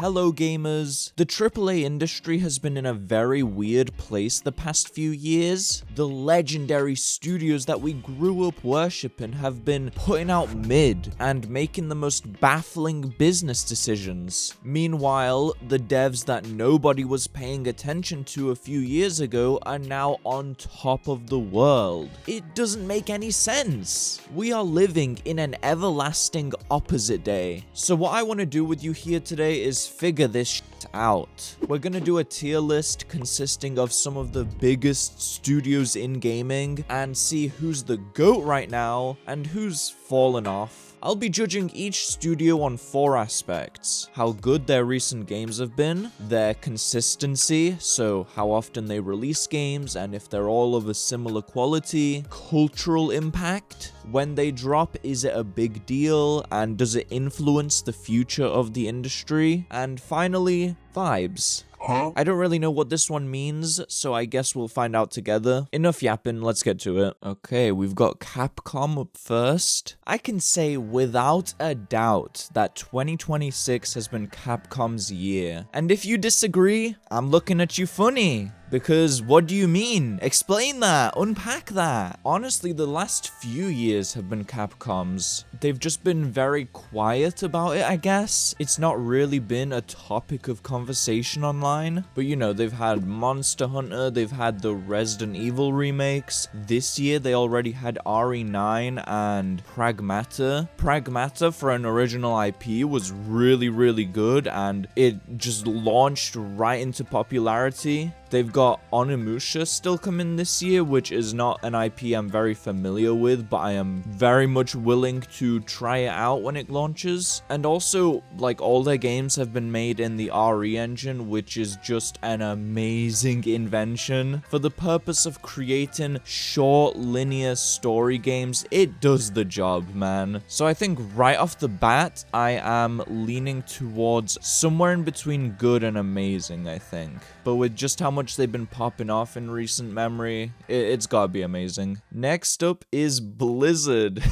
Hello gamers! The AAA industry has been in a very weird place the past few years. The legendary studios that we grew up worshipping have been putting out mid and making the most baffling business decisions. Meanwhile, the devs that nobody was paying attention to a few years ago are now on top of the world. It doesn't make any sense. We are living in an everlasting opposite day. So what I want to do with you here today is figure this shit out. We're gonna do a tier list consisting of some of the biggest studios in gaming and see who's the GOAT right now and who's fallen off. I'll be judging each studio on 4 aspects: how good their recent games have been, their consistency, so how often they release games and if they're all of a similar quality, cultural impact, when they drop, is it a big deal, and does it influence the future of the industry, and finally, vibes. I don't really know what this one means, so I guess we'll find out together. Enough yapping, let's get to it. Okay, we've got Capcom up first. I can say without a doubt that 2026 has been Capcom's year. And if you disagree, I'm looking at you funny. Because what do you mean? Explain that, unpack that. Honestly, the last few years have been Capcom's. They've just been very quiet about it, I guess. It's not really been a topic of conversation online. But you know, they've had Monster Hunter, they've had the Resident Evil remakes. This year, they already had RE9 and Pragmata. Pragmata, for an original IP, was really good, and it just launched right into popularity. They've got Onimusha still coming this year, which is not an IP I'm very familiar with, but I am very much willing to try it out when it launches. And also, like, all their games have been made in the RE engine, which is just an amazing invention. For the purpose of creating short, linear story games, it does the job, man. So I think right off the bat, I am leaning towards somewhere in between good and amazing, I think. But with just how much they've been popping off in recent memory, it's gotta be amazing. Next up is Blizzard.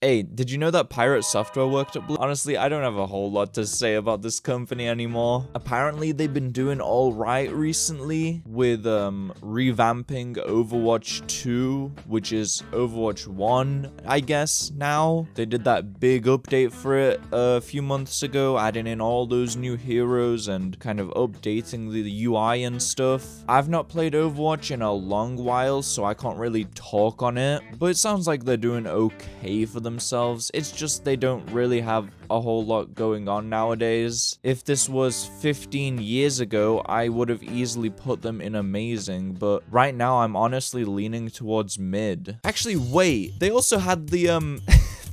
Hey, did you know that Pirate Software worked at Blizzard? Honestly, I don't have a whole lot to say about this company anymore. Apparently, they've been doing all right recently with revamping Overwatch 2, which is Overwatch 1, I guess, now. They did that big update for it a few months ago, adding in all those new heroes and kind of updating the UI and stuff. I've not played Overwatch in a long while, so I can't really talk on it, but it sounds like they're doing okay for themselves. It's just they don't really have a whole lot going on nowadays. If this was 15 years ago, I would have easily put them in amazing, but right now I'm honestly leaning towards mid. Actually, wait, they also had the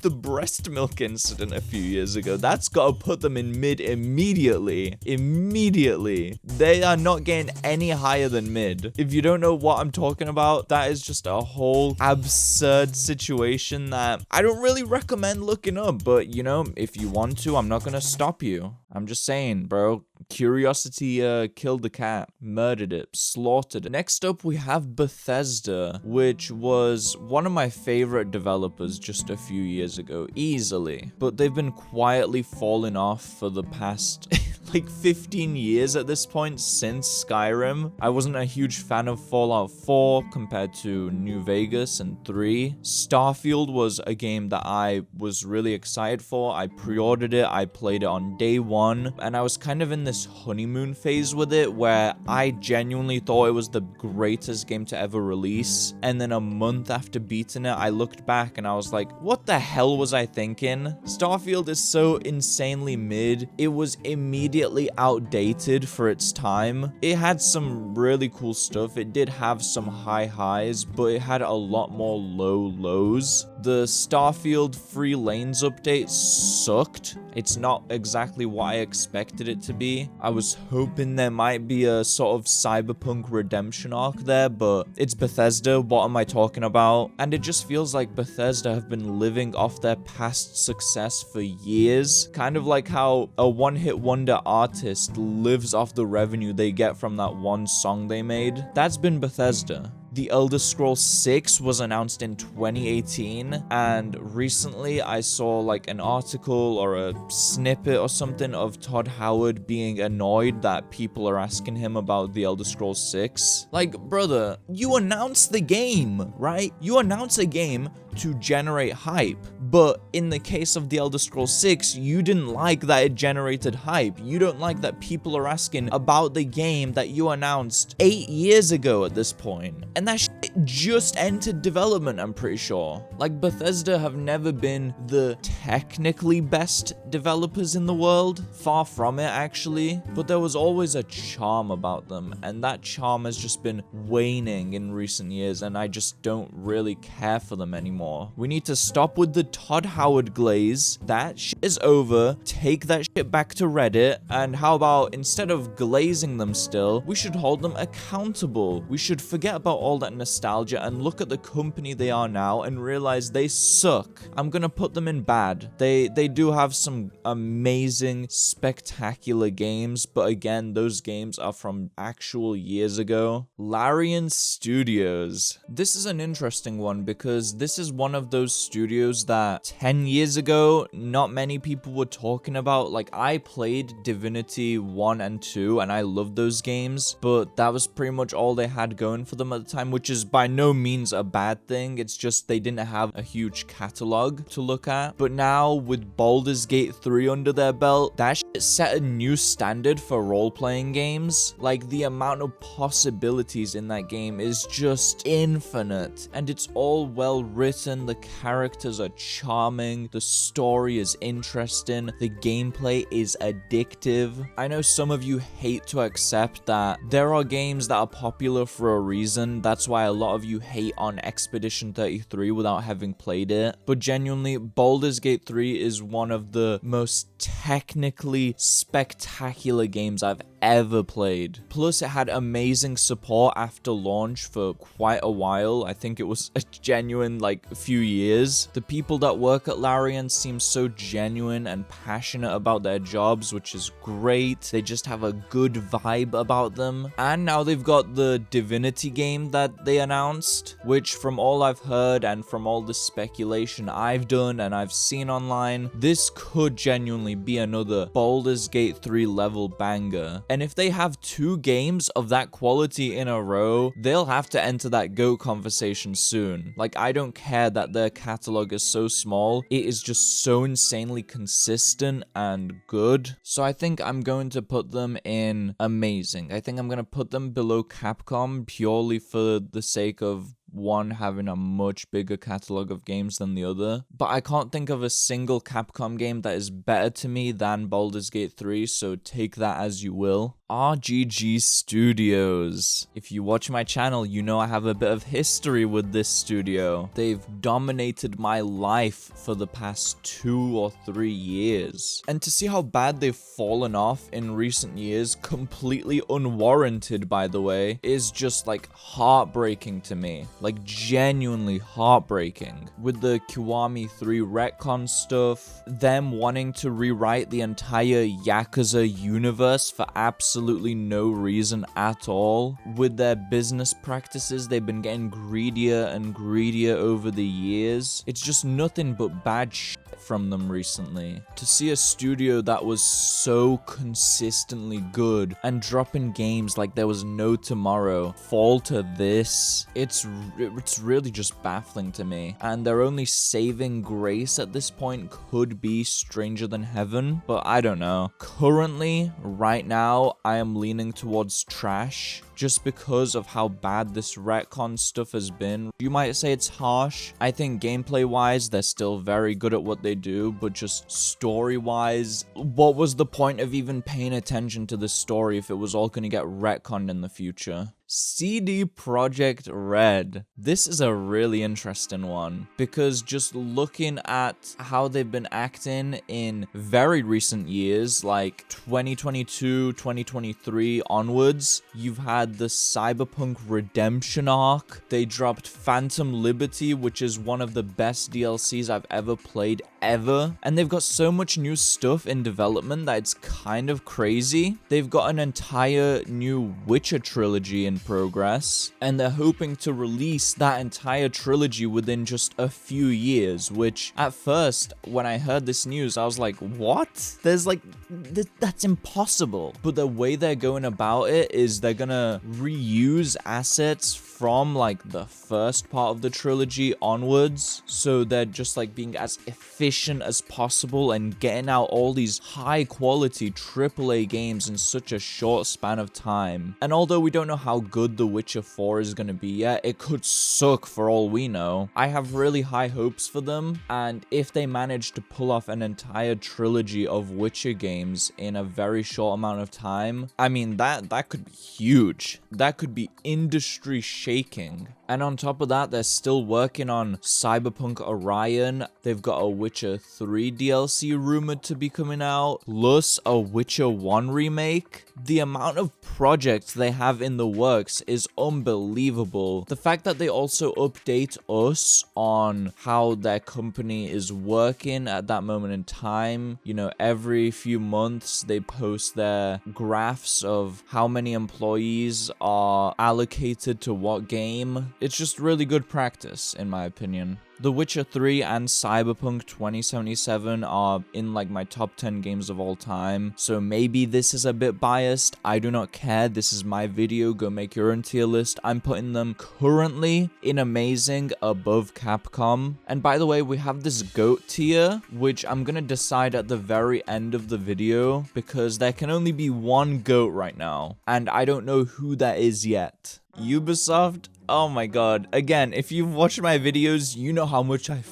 the breast milk incident a few years ago. That's gotta put them in mid immediately. Immediately. They are not getting any higher than mid. If you don't know what I'm talking about, that is just a whole absurd situation that I don't really recommend looking up, but you know, if you want to, I'm not gonna stop you. I'm just saying, bro. Curiosity killed the cat, murdered it, slaughtered it. Next up, we have Bethesda, which was one of my favorite developers just a few years ago, easily. But they've been quietly falling off for the past like 15 years at this point since Skyrim. I wasn't a huge fan of Fallout 4 compared to New Vegas and 3. Starfield was a game that I was really excited for. I pre-ordered it, I played it on day 1, and I was kind of in this honeymoon phase with it where I genuinely thought it was the greatest game to ever release. And then a month after beating it, I looked back and I was like, what the hell was I thinking? Starfield is so insanely mid. It was immediately outdated for its time. It had some really cool stuff. It did have some high highs, but it had a lot more low lows. The Starfield Free Lanes update sucked. It's not exactly what I expected it to be. I was hoping there might be a sort of cyberpunk redemption arc there, but it's Bethesda, what am I talking about? And it just feels like Bethesda have been living off their past success for years. Kind of like how a one-hit wonder artist lives off the revenue they get from that one song they made. That's been Bethesda. The Elder Scrolls 6 was announced in 2018, and recently I saw like an article or a snippet or something of Todd Howard being annoyed that people are asking him about the Elder Scrolls 6. Like, brother, you announced the game, right? You announce a game to generate hype, but in the case of the Elder Scrolls 6, you didn't like that it generated hype. You don't like that people are asking about the game that you announced 8 years ago at this point. And that shit just entered development, I'm pretty sure. Like, Bethesda have never been the technically best developers in the world. Far from it, actually. But there was always a charm about them, and that charm has just been waning in recent years, and I just don't really care for them anymore. We need to stop with the Todd Howard glaze. That shit is over. Take that shit back to Reddit, and how about instead of glazing them still, we should hold them accountable. We should forget about all that nostalgia and look at the company they are now and realize they suck. I'm gonna put them in bad. They do have some amazing, spectacular games, but again, those games are from actual years ago. LARIAN Studios. This is an interesting one because this is one of those studios that 10 years ago, not many people were talking about. Like, I played Divinity 1 and 2, and I loved those games, but that was pretty much all they had going for them at the time, which is by no means a bad thing. It's just they didn't have a huge catalog to look at. But now, with Baldur's Gate 3 under their belt, that shit set a new standard for role-playing games. Like, the amount of possibilities in that game is just infinite, and it's all well written. The characters are charming, the story is interesting, the gameplay is addictive. I know some of you hate to accept that there are games that are popular for a reason. That's why a lot of you hate on Expedition 33 without having played it. But genuinely, Baldur's Gate 3 is one of the most technically spectacular games I've ever played. Plus, it had amazing support after launch for quite a while. I think it was a genuine, like, few years. The people that work at LARIAN seem so genuine and passionate about their jobs, which is great. They just have a good vibe about them. And now they've got the Divinity game that they announced, which from all I've heard and from all the speculation I've done and I've seen online, this could genuinely be another Baldur's Gate 3 level banger. And if they have 2 games of that quality in a row, they'll have to enter that GOAT conversation soon. Like, I don't care that their catalog is so small. It is just so insanely consistent and good. So I think I'm going to put them in amazing. I think I'm going to put them below Capcom purely for the sake of one having a much bigger catalog of games than the other. But I can't think of a single Capcom game that is better to me than Baldur's Gate 3, so take that as you will. RGG Studios. If you watch my channel, you know I have a bit of history with this studio. They've dominated my life for the past 2 or 3 years. And to see how bad they've fallen off in recent years, completely unwarranted by the way, is just like heartbreaking to me. Like, genuinely heartbreaking. With the Kiwami 3 retcon stuff, them wanting to rewrite the entire Yakuza universe for absolutely no reason at all. With their business practices, they've been getting greedier and greedier over the years. It's just nothing but bad shit from them recently. To see a studio that was so consistently good and dropping games like there was no tomorrow fall to this, it's really just baffling to me. And their only saving grace at this point could be Stranger Than Heaven, but I don't know. Currently, right now, I am leaning towards trash, just because of how bad this retcon stuff has been. You might say it's harsh. I think gameplay-wise, they're still very good at what they do, but just story-wise, what was the point of even paying attention to the story if it was all going to get retconned in the future? CD Projekt Red. This is a really interesting one because just looking at how they've been acting in very recent years, like 2022, 2023 onwards, you've had the Cyberpunk Redemption arc. They dropped Phantom Liberty, which is one of the best DLCs I've ever played ever, and they've got so much new stuff in development that it's kind of crazy. They've got an entire new Witcher trilogy in progress, and they're hoping to release that entire trilogy within just a few years, which at first, when I heard this news, I was like, what? There's like, that's impossible. But the way they're going about it is they're gonna reuse assets from like the first part of the trilogy onwards, so they're just like being as efficient as possible and getting out all these high quality AAA games in such a short span of time. And although we don't know how good The Witcher 4 is going to be yet, it could suck for all we know. I have really high hopes for them, and if they manage to pull off an entire trilogy of Witcher games in a very short amount of time, I mean, that could be huge. That could be industry shaking. And on top of that, they're still working on Cyberpunk Orion. They've got a Witcher 3 DLC rumored to be coming out, plus a Witcher 1 remake. The amount of projects they have in the works is unbelievable. The fact that they also update us on how their company is working at that moment in time. You know, every few months they post their graphs of how many employees are allocated to what game. It's just really good practice, in my opinion. The Witcher 3 and Cyberpunk 2077 are in like my top 10 games of all time, so maybe this is a bit biased. I do not care. This is my video. Go make your own tier list. I'm putting them currently in amazing above Capcom. And by the way, we have this GOAT tier, which I'm gonna decide at the very end of the video, because there can only be one GOAT right now, and I don't know who that is yet. Ubisoft? Oh my god. Again, if you've watched my videos, you know how much I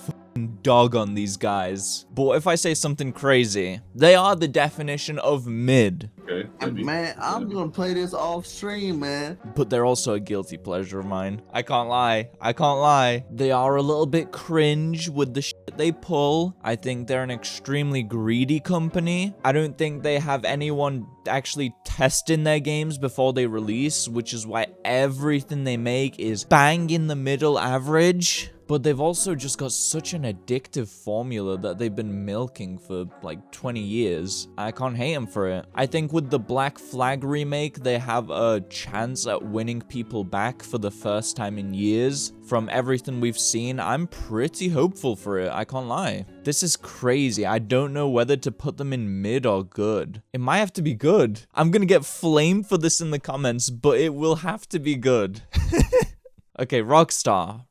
dog on these guys. But if I say something crazy, they are the definition of mid. Okay, man, I'm gonna play this off stream, man. But they're also a guilty pleasure of mine. I can't lie. I can't lie. They are a little bit cringe with the shit they pull. I think they're an extremely greedy company. I don't think they have anyone actually testing their games before they release, which is why everything they make is bang in the middle average. But they've also just got such an addictive formula that they've been milking for like 20 years. I can't hate them for it. I think with the Black Flag remake, they have a chance at winning people back for the first time in years. From everything we've seen, I'm pretty hopeful for it. I can't lie. This is crazy. I don't know whether to put them in mid or good. It might have to be good. I'm gonna get flamed for this in the comments, but it will have to be good. Okay, Rockstar.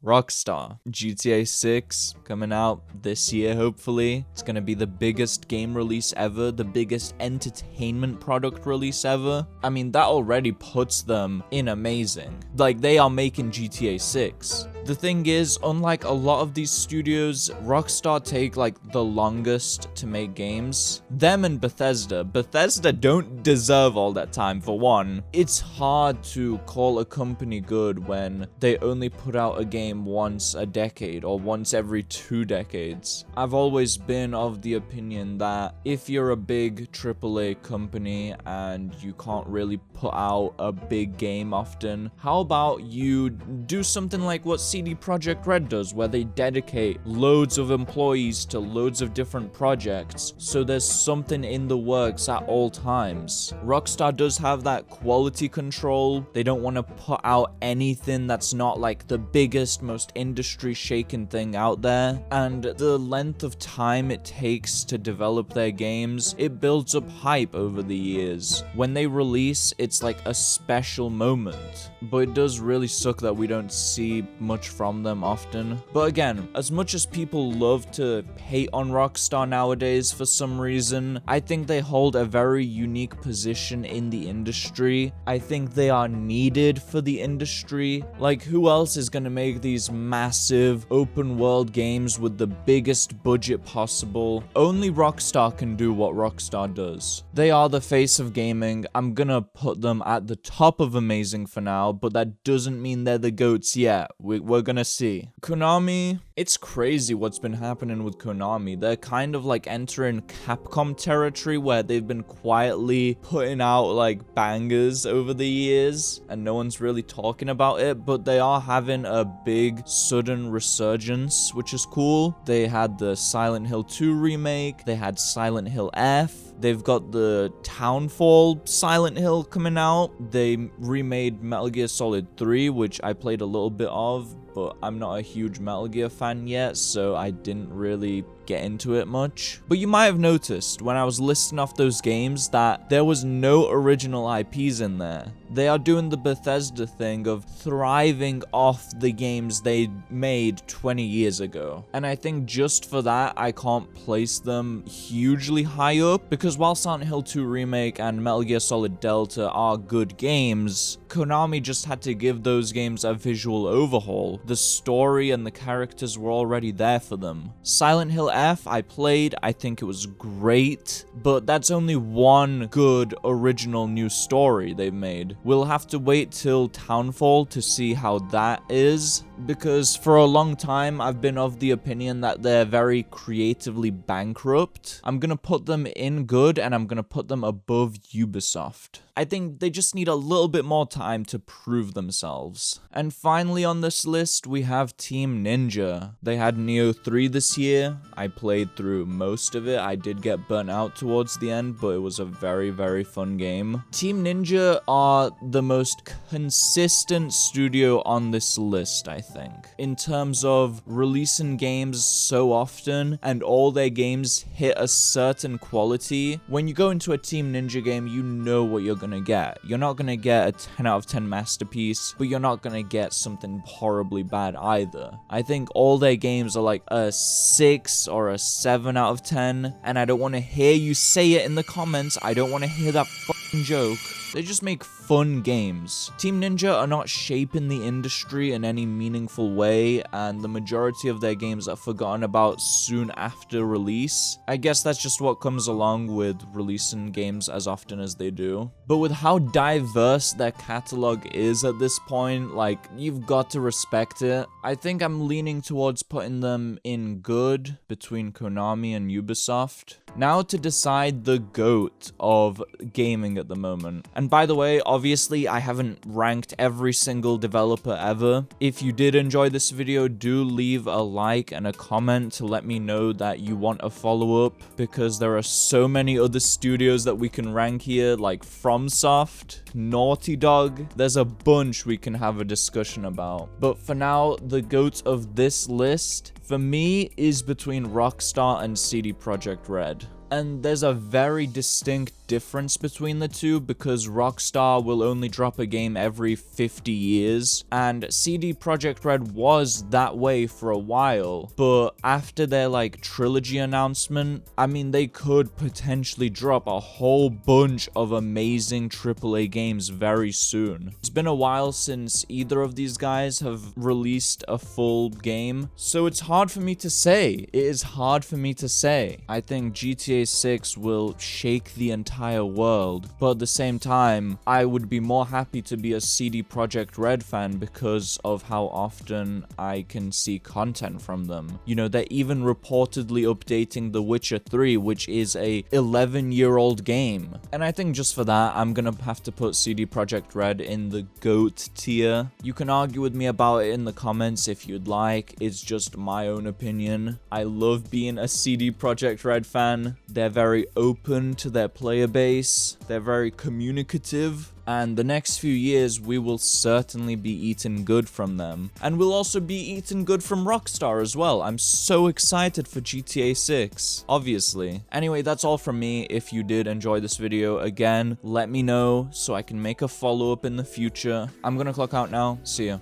GTA 6 coming out this year, hopefully. It's gonna be the biggest game release ever, the biggest entertainment product release ever. I mean, that already puts them in amazing. Like, they are making GTA 6. The thing is, unlike a lot of these studios, Rockstar take like the longest to make games. Them and Bethesda. Bethesda don't deserve all that time, for one. It's hard to call a company good when they only put out a game once a decade or once every 2 decades. I've always been of the opinion that if you're a big AAA company and you can't really put out a big game often, how about you do something like what CD Projekt Red does, where they dedicate loads of employees to loads of different projects, so there's something in the works at all times. Rockstar does have that quality control. They don't want to put out anything that's not like the biggest, most industry-shaking thing out there, and the length of time it takes to develop their games, it builds up hype over the years. When they release, it's like a special moment, but it does really suck that we don't see much from them often. But again, as much as people love to hate on Rockstar nowadays for some reason, I think they hold a very unique position in the industry. I think they are needed for the industry. Like, who else is gonna make these massive open world games with the biggest budget possible? Only Rockstar can do what Rockstar does. They are the face of gaming. I'm gonna put them at the top of amazing for now, but that doesn't mean they're the GOATs yet. We're we're gonna see. Konami, it's crazy what's been happening with Konami. They're kind of like entering Capcom territory where they've been quietly putting out like bangers over the years and no one's really talking about it, but they are having a big sudden resurgence, which is cool. They had the Silent Hill 2 remake, they had Silent Hill F, they've got the Townfall Silent Hill coming out, they remade Metal Gear Solid 3, which I played a little bit of, but I'm not a huge Metal Gear fan yet, so I didn't really get into it much. But you might have noticed when I was listing off those games that there was no original IPs in there. They are doing the Bethesda thing of thriving off the games they made 20 years ago. And I think just for that, I can't place them hugely high up, because while Silent Hill 2 Remake and Metal Gear Solid Delta are good games, Konami just had to give those games a visual overhaul. The story and the characters were already there for them. Silent Hill F, I played, I think it was great, but that's only one good original new story they've made. We'll have to wait till Townfall to see how that is, because for a long time I've been of the opinion that they're very creatively bankrupt. I'm gonna put them in good and I'm gonna put them above Ubisoft. I think they just need a little bit more time to prove themselves. And finally on this list, we have Team Ninja. They had Neo 3 this year. I played through most of it. I did get burnt out towards the end, but it was a very, very fun game. Team Ninja are the most consistent studio on this list, I think, in terms of releasing games so often and all their games hit a certain quality. When you go into a Team Ninja game, you know what you're gonna get. You're not gonna get a 10 out of 10 masterpiece, but you're not gonna get something horribly bad either. I think all their games are like a 6 or a 7 out of 10, and I don't want to hear you say it in the comments. I don't want to hear that fucking joke. They just make fun games. Team Ninja are not shaping the industry in any meaningful way, and the majority of their games are forgotten about soon after release. I guess that's just what comes along with releasing games as often as they do. But with how diverse their catalog is at this point, like, you've got to respect it. I think I'm leaning towards putting them in good between Konami and Ubisoft. Now to decide the GOAT of gaming at the moment. And by the way, obviously I haven't ranked every single developer ever. If you did enjoy this video, do leave a like and a comment to let me know that you want a follow-up, because there are so many other studios that we can rank here, like FromSoft, Naughty Dog. There's a bunch we can have a discussion about. But for now, the GOAT of this list for me is between Rockstar and CD Projekt Red. And there's a very distinct difference between the two, because Rockstar will only drop a game every 50 years, and CD Projekt Red was that way for a while. But after their like trilogy announcement, I mean, they could potentially drop a whole bunch of amazing AAA games very soon. It's been a while since either of these guys have released a full game, so it's hard for me to say. It is hard for me to say. I think GTA 6 will shake the entire world, but at the same time, I would be more happy to be a CD Projekt Red fan because of how often I can see content from them. You know, they're even reportedly updating The Witcher 3, which is a 11-year-old game. And I think just for that, I'm gonna have to put CD Projekt Red in the GOAT tier. You can argue with me about it in the comments if you'd like. It's just my own opinion. I love being a CD Projekt Red fan. They're very open to their player base. They're very communicative. And the next few years, we will certainly be eating good from them. And we'll also be eating good from Rockstar as well. I'm so excited for GTA 6, obviously. Anyway, that's all from me. If you did enjoy this video, again, let me know so I can make a follow-up in the future. I'm gonna clock out now. See ya.